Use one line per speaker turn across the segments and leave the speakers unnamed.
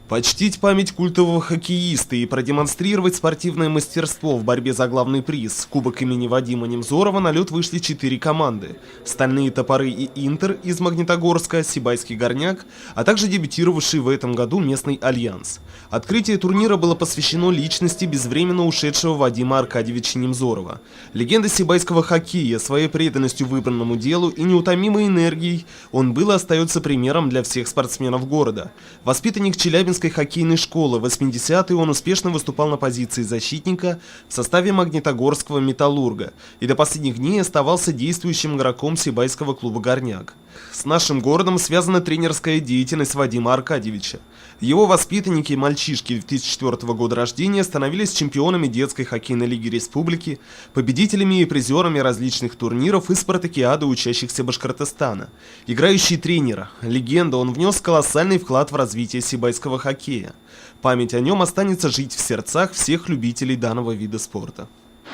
Почтить память культового хоккеиста и продемонстрировать спортивное мастерство в борьбе за главный приз Кубок имени Вадима Немзорова на лед вышли 4 команды. Стальные Топоры и Интер из Магнитогорска, Сибайский Горняк, а также дебютировавший в этом году местный Альянс. Открытие турнира было посвящено личности безвременно ушедшего Вадима Аркадьевича Немзорова. Легенда сибайского хоккея, своей преданностью выбранному делу и неутомимой энергией он был и остается примером для всех спортсменов города. Воспитанник Челябинской хоккейной школы, в 80-е он успешно выступал на позиции защитника в составе Магнитогорского «Металлурга» и до последних дней оставался действующим игроком Сибайского клуба «Горняк». С нашим городом связана тренерская деятельность Вадима Аркадьевича. Его воспитанники и мальчишки 2004 года рождения становились чемпионами детской хоккейной лиги республики, победителями и призерами различных турниров и спартакиады учащихся Башкортостана. Играющий тренер, легенда, он внес колоссальный вклад в развитие сибайского хоккея. Память о нем останется жить в сердцах всех любителей данного вида спорта.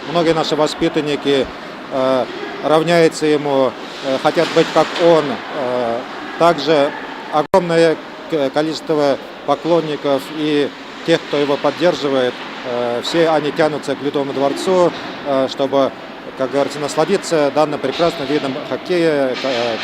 Многие наши воспитанники равняются ему, хотят быть как он. Также огромное количество поклонников и тех, кто его поддерживает, все они тянутся к Ледовому дворцу, чтобы, как говорится, насладиться данным прекрасным видом хоккея,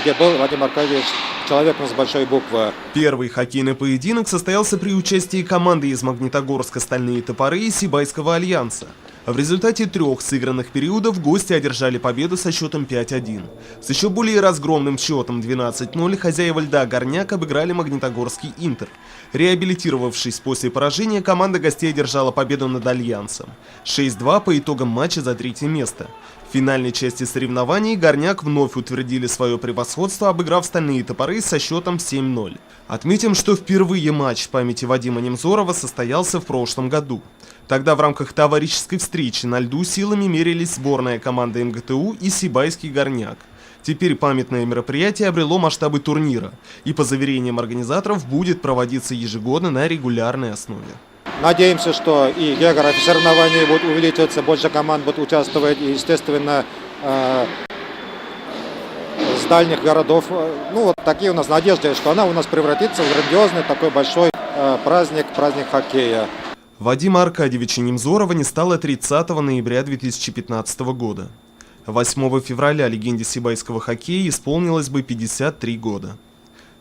где был Вадим Аркадьевич человеком с большой буквы.
Первый хоккейный поединок состоялся при участии команды из Магнитогорска «Стальные Топоры» и Сибайского Альянса. В результате 3 сыгранных периодов гости одержали победу со счетом 5-1. С еще более разгромным счетом 12-0 хозяева льда «Горняк» обыграли Магнитогорский «Интер». Реабилитировавшись после поражения, команда гостей одержала победу над Альянсом. 6-2 по итогам матча за 3-е место. В финальной части соревнований «Горняк» вновь утвердили свое превосходство, обыграв «Стальные Топоры» со счетом 7-0. Отметим, что впервые матч в памяти Вадима Немзорова состоялся в прошлом году. Тогда в рамках товарищеской встречи на льду силами мерились сборная команда МГТУ и Сибайский Горняк. Теперь памятное мероприятие обрело масштабы турнира и, по заверениям организаторов, будет проводиться ежегодно на регулярной основе.
Надеемся, что и география соревнований будет увеличиваться, больше команд будут участвовать, и, естественно, с дальних городов. Ну, вот такие у нас надежды, что она у нас превратится в грандиозный такой большой праздник хоккея.
Вадима Аркадьевича Немзорова не стало 30 ноября 2015 года. 8 февраля легенде сибайского хоккея исполнилось бы 53 года.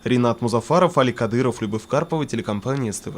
Ринат Музафаров, Али Кадыров, Любовь Карпова, телекомпания СТВ.